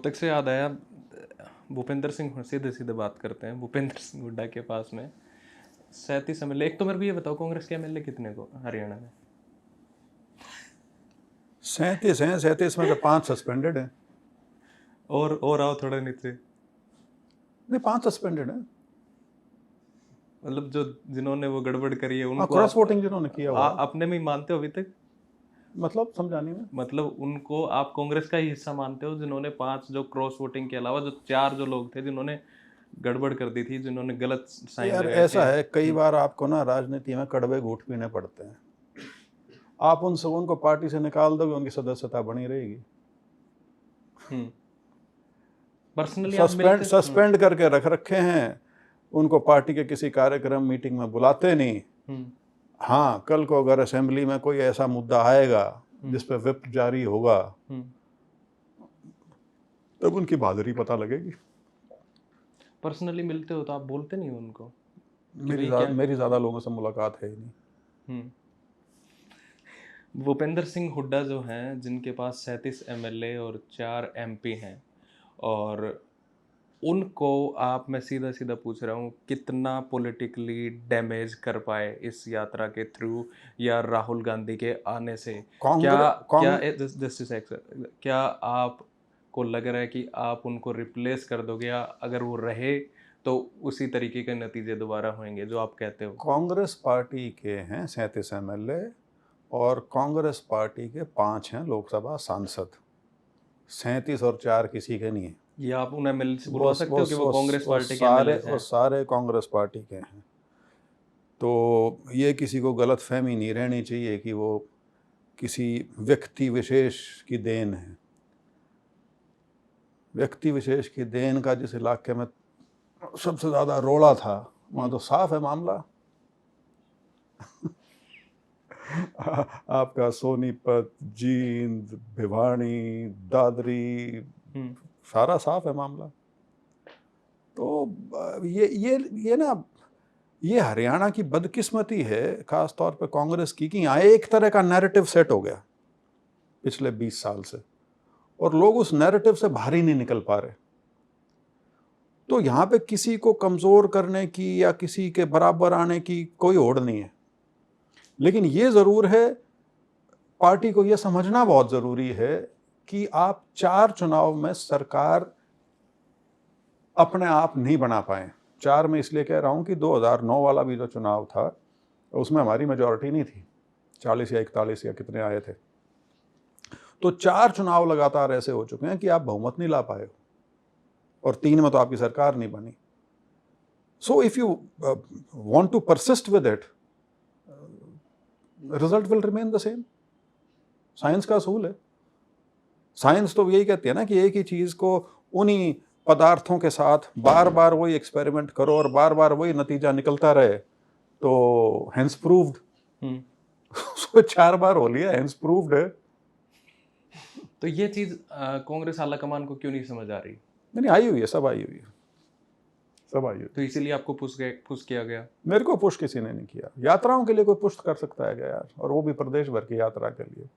रोहतक से याद आया, भूपेंद्र सिंह, सीधे सीधे बात करते हैं, भूपेंद्र सिंह हुड्डा के पास में 37 एमएलए। एक तो मेरे को ये बताओ, कांग्रेस के एमएलए कितने को हरियाणा में? 37 हैं, 37 में से 5 सस्पेंडेड हैं। और आओ थोड़ा नीचे। नहीं, 5 सस्पेंडेड हैं। मतलब जो जिन्होंने वो गड़बड़ करी है उनको क्रॉस वोटिंग जिन्होंने किया हुआ अपने में ही मानते हो अभी तक? मतलब समझाने में, मतलब उनको आप कांग्रेस का ही हिस्सा मानते हो, जिन्होंने 5 जो क्रॉस वोटिंग के अलावा जो 4 जो लोग थे जिन्होंने गड़बड़ कर दी थी, जिन्होंने गलत साइन यार लगाए ऐसा थे? है, कई बार आपको ना राजनीति में कड़वे घूंट पीने पड़ते हैं। आप उनको पार्टी से निकाल दोगे, उनकी सदस्यता बनी रहेगी। पर्सनली सस्पेंड करके रख रखे हैं, उनको पार्टी के किसी कार्यक्रम मीटिंग में बुलाते नहीं। हाँ, कल को अगर असेंबली में कोई ऐसा मुद्दा आएगा जिस पे व्हिप जारी होगा, तब उनकी बहादुरी पता लगेगी। पर्सनली मिलते हो तो आप बोलते नहीं हो उनको? मेरी ज्यादा लोगों से मुलाकात है ही नहीं। भूपेंद्र सिंह हुड्डा जो हैं, जिनके पास 37 एमएलए और 4 एमपी हैं, और उनको आप, मैं सीधा सीधा पूछ रहा हूँ, कितना पॉलिटिकली डैमेज कर पाए इस यात्रा के थ्रू या राहुल गांधी के आने से? क्या आपको लग रहा है कि आप उनको रिप्लेस कर दोगे, या अगर वो रहे तो उसी तरीके के नतीजे दोबारा होंगे जो आप कहते हो? कांग्रेस पार्टी के हैं 37 एमएलए और कांग्रेस पार्टी के 5 हैं लोकसभा सांसद। 37 और 4 किसी के नहीं है। ये आप उन्हें मिल से बुलवा सकते हो कि वो कांग्रेस पार्टी के एमएलए हैं? वो सारे कांग्रेस पार्टी के हैं। तो ये किसी को गलत फहमी नहीं रहनी चाहिए कि वो किसी व्यक्ति विशेष की देन है। व्यक्ति विशेष की देन का जिस इलाके में सबसे ज़्यादा रोड़ा था, वहाँ तो साफ है मामला। आपका सोनीपत, जींद, भिवानी, दादरी, सारा साफ है मामला। तो ये ना, ये हरियाणा की बदकिस्मती है, खास तौर पे कांग्रेस की, कि यहाँ एक तरह का नैरेटिव सेट हो गया पिछले 20 साल से, और लोग उस नैरेटिव से बाहर ही नहीं निकल पा रहे। तो यहाँ पे किसी को कमज़ोर करने की या किसी के बराबर आने की कोई होड़ नहीं है। लेकिन ये ज़रूर है, पार्टी को ये समझना बहुत ज़रूरी है कि आप 4 चुनाव में सरकार अपने आप नहीं बना पाए। 4 में इसलिए कह रहा हूँ कि 2009 वाला भी जो चुनाव था, उसमें हमारी मेजॉरिटी नहीं थी, 40 या 41 या कितने आए थे। तो 4 चुनाव लगातार ऐसे हो चुके हैं कि आप बहुमत नहीं ला पाए हो, और 3 में तो आपकी सरकार नहीं बनी। So if you want to persist with it, result will remain the same. Science का असूल है। साइंस तो यही कहती है ना कि एक ही चीज को उन्हीं पदार्थों के साथ बार बार वही एक्सपेरिमेंट करो और बार बार वही नतीजा निकलता रहे, तो हेंस प्रूव्ड। उसको 4 बार हो लिया, हेंस प्रूव्ड है। तो ये चीज कांग्रेस आला कमान को क्यों नहीं समझ आ रही? नहीं, आई हुई है, सब आई हुई है, सब आई हुई। तो इसीलिए आपको पुश किया गया? मेरे को पुश किसी ने नहीं किया। यात्राओं के लिए कोई पुश कर सकता है क्या यार, और वो भी प्रदेश भर की यात्रा के लिए?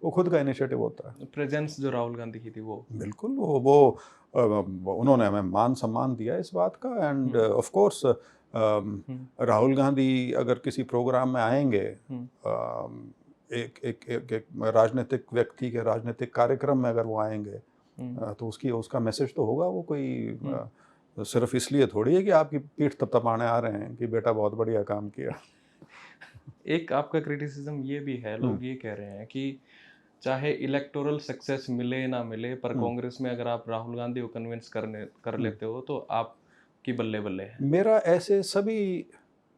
वो खुद का इनिशिएटिव होता है। प्रेजेंस जो राहुल गांधी की थी वो बिल्कुल, वो उन्होंने हमें मान सम्मान दिया इस बात का। End of course Rahul Gandhi अगर किसी प्रोग्राम में आएंगे, एक राजनीतिक व्यक्ति के राजनीतिक कार्यक्रम में अगर वो आएंगे, तो उसका मैसेज तो होगा। वो कोई सिर्फ इसलिए थोड़ी है कि आपकी पीठ तपतपाने आ रहे हैं कि बेटा बहुत बढ़िया काम किया। एक आपका क्रिटिसिज्म ये भी है, लोग ये कह रहे हैं कि चाहे इलेक्टोरल सक्सेस मिले ना मिले, पर कांग्रेस में अगर आप राहुल गांधी को कन्विंस कर लेते हो तो आपकी बल्ले बल्ले है। मेरा ऐसे सभी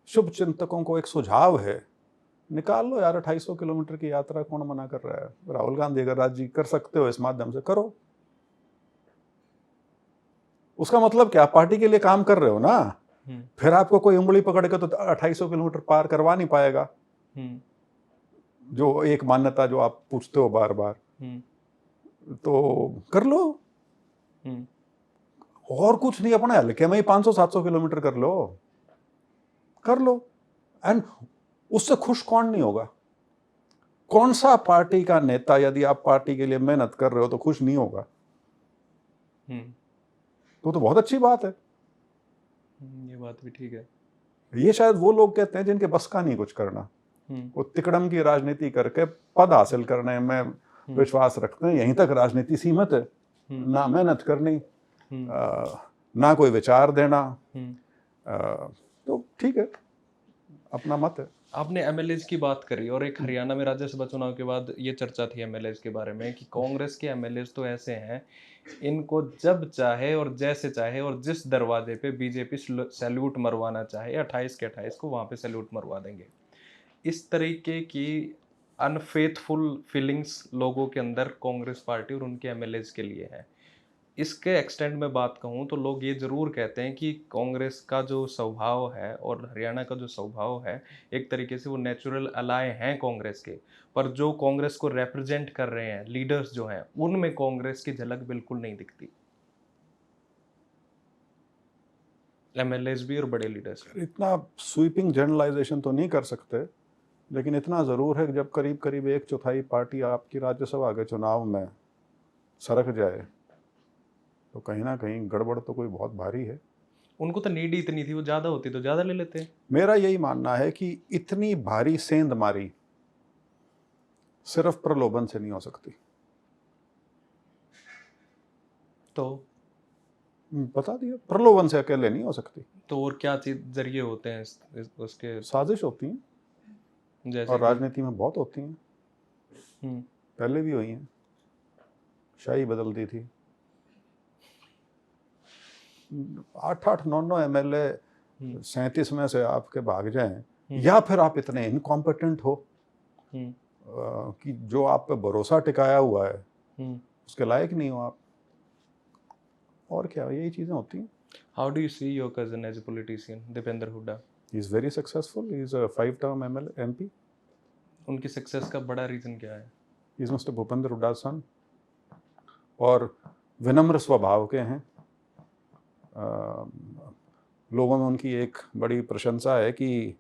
शुभ चिंतकों को एक सुझाव है, निकाल लो यार 2800 किलोमीटर की यात्रा, कौन मना कर रहा है? राहुल गांधी अगर राजी कर सकते हो इस माध्यम से, करो। उसका मतलब क्या, पार्टी के लिए काम कर रहे हो ना, फिर आपको कोई उंगली पकड़ के तो 2800 किलोमीटर पार करवा नहीं पाएगा। जो एक मान्यता जो आप पूछते हो बार बार, तो कर लो। और कुछ नहीं, अपने हल्के में ही 500-700 किलोमीटर कर लो। एंड उससे खुश कौन नहीं होगा? कौन सा पार्टी का नेता, यदि आप पार्टी के लिए मेहनत कर रहे हो, तो खुश नहीं होगा? तो बहुत अच्छी बात है। ये बात भी ठीक है। ये शायद वो लोग कहते हैं जिनके बस का नहीं कुछ करना, वो तिकड़म की राजनीति करके पद हासिल करने में विश्वास रखते हैं। यहीं तक राजनीति सीमित है, ना मेहनत करनी, ना कोई विचार देना। तो ठीक है, अपना मत है। आपने एमएलएज की बात करी, और एक हरियाणा में राज्यसभा चुनाव के बाद ये चर्चा थी एमएलएज के बारे में कि कांग्रेस के एमएलएज तो ऐसे हैं, इनको जब चाहे और जैसे चाहे और जिस दरवाजे पे बीजेपी सैल्यूट मरवाना चाहे 28 के 28 को वहां पे सैल्यूट मरवा देंगे। इस तरीके की अनफेथफुल फीलिंग्स लोगों के अंदर कांग्रेस पार्टी और उनके एमएलएज के लिए है। इसके एक्सटेंड में बात कहूँ तो लोग ये ज़रूर कहते हैं कि कांग्रेस का जो स्वभाव है और हरियाणा का जो स्वभाव है, एक तरीके से वो नेचुरल अलाय हैं कांग्रेस के, पर जो कांग्रेस को रिप्रेजेंट कर रहे हैं लीडर्स जो हैं, उनमें कांग्रेस की झलक बिल्कुल नहीं दिखती, एमएलएज भी और बड़े लीडर्स भी। इतना स्वीपिंग जनरलाइजेशन तो नहीं कर सकते, लेकिन इतना ज़रूर है कि जब करीब करीब 1/4 पार्टी आपकी राज्यसभा के चुनाव में सरक जाए तो कहीं ना कहीं गड़बड़ तो कोई बहुत भारी है। उनको तो नीड ही इतनी थी, वो ज़्यादा होती तो ज़्यादा ले लेते। मेरा यही मानना है कि इतनी भारी सेंधमारी सिर्फ प्रलोभन से नहीं हो सकती। तो बता दिया, प्रलोभन से अकेले नहीं हो सकती। तो और क्या चीज जरिए होते हैं उसके? साजिश होती हैं, जैसे और राजनीति में बहुत होती हैं, हम्म, पहले भी हुई हैं। शाही बदलती थी, 8-8, 9-9 MLA 37 में से आपके भाग जाएं, या फिर आप इतने इनकॉम्पिटेंट हो कि जो आप पे भरोसा टिकाया हुआ है उसके लायक नहीं हो आप, और क्या, यही चीज़ें होती हैं। How do you see your cousin as a politician, Deepender Hooda? He is very successful, he is a 5-term MP। उनकी सक्सेस का बड़ा रीजन क्या है? He is mister Bhupinder Hooda son, और विनम्र स्वभाव के हैं। लोगों में उनकी एक बड़ी प्रशंसा है कि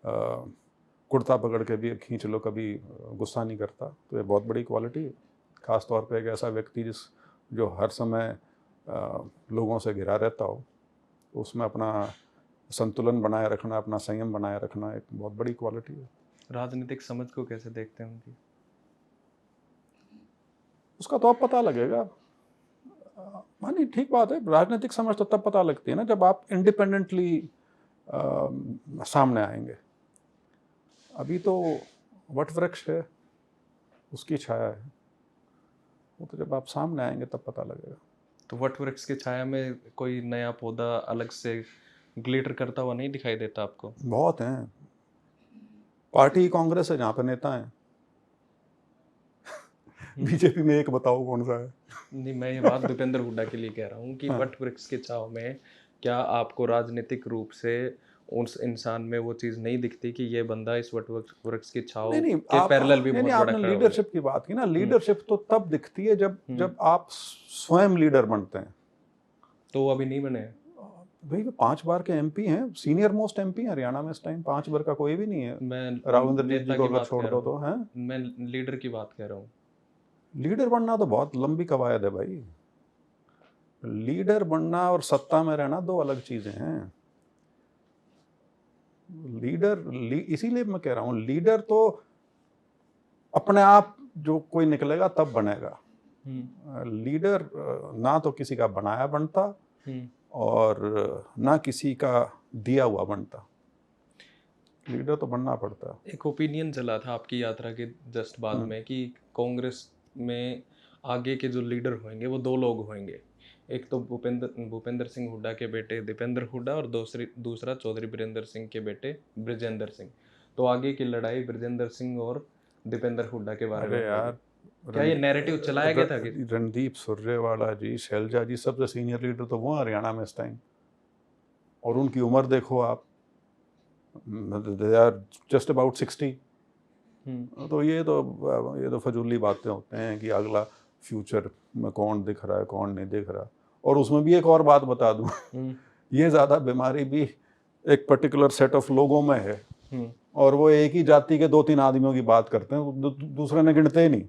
कुर्ता पकड़ के भी खींच लो, कभी गुस्सा नहीं करता। तो ये बहुत बड़ी क्वालिटी है, ख़ास तौर पे एक ऐसा व्यक्ति जो हर समय लोगों से घिरा रहता हो, उसमें अपना संतुलन बनाए रखना, अपना संयम बनाए रखना एक बहुत बड़ी क्वालिटी है। राजनीतिक समझ को कैसे देखते हैं उनकी? उसका तो अब पता लगेगा। हाँ नहीं, ठीक बात है, राजनीतिक समझ तो तब पता लगती है ना जब आप इंडिपेंडेंटली सामने आएंगे। अभी तो वट वृक्ष है, उसकी छाया है, वो तो जब आप सामने आएंगे तब पता लगेगा। तो वट वृक्ष की छाया में कोई नया पौधा अलग से ग्लिटर करता हुआ नहीं दिखाई देता आपको? बहुत हैं, पार्टी कांग्रेस है जहाँ पर नेता हैं। बीजेपी में एक बताओ कौन सा है? नहीं, मैं ये बात दीपेंद्र हुड्डा के लिए कह रहा हूँ कि वट वृक्ष के छाव में क्या आपको राजनीतिक रूप से उस इंसान में वो चीज़ नहीं दिखती कि ये बंदा इस वट वृक्ष की छाव के पैरेलल भी बहुत बड़ा आपने खड़ा हुआ है? लीडरशिप की बात की ना, लीडरशिप तो तब दिखती है जब आप स्वयं लीडर बनते हैं। तो वो अभी नहीं बने हैं। भाई वो 5 बार के MP हैं, सीनियर मोस्ट MP हैं हरियाणा में इस टाइम, 5 बार का कोई भी नहीं है। मैं राविंद्र जी नेता को की अगर बात छोड़ कह दो रहा तो हैं। हूँ, मैं लीडर की बात कह रहा हूँ। लीडर बनना तो बहुत लंबी कवायद है भाई। लीडर बनना और सत्ता में रहना दो अलग चीजें हैं। इसीलिए मैं कह रहा हूँ, लीडर तो अपने आप जो कोई निकलेगा तब बनेगा। लीडर ना तो किसी का बनाया बनता और ना किसी का दिया हुआ बनता, लीडर तो बनना पड़ता। एक ओपिनियन चला था आपकी यात्रा के जस्ट बाद में कि कांग्रेस में आगे के जो लीडर होंगे वो 2 लोग होंगे, एक तो भूपेंद्र सिंह हुड्डा के बेटे दीपेंद्र हुड्डा और दूसरा चौधरी बीरेंद्र सिंह के बेटे बृजेंद्र सिंह। तो आगे की लड़ाई बृजेंद्र सिंह और दीपेंद्र हुड्डा के बारे में यार, क्या ये नैरेटिव चलाया गया था कि? रणदीप सुरजेवाला जी, शैलजा जी, सबसे सीनियर लीडर तो वो हरियाणा में इस टाइम, और उनकी उम्र देखो आप, दे आर जस्ट अबाउट 60। तो ये तो फजूली बातें होते हैं कि अगला फ्यूचर में कौन दिख रहा है कौन नहीं दिख रहा। और उसमें भी एक और बात बता दूं, ये ज़्यादा बीमारी भी एक पर्टिकुलर सेट ऑफ लोगों में है, और वो एक ही जाति के 2-3 आदमियों की बात करते हैं, दूसरे ने गिनते ही नहीं।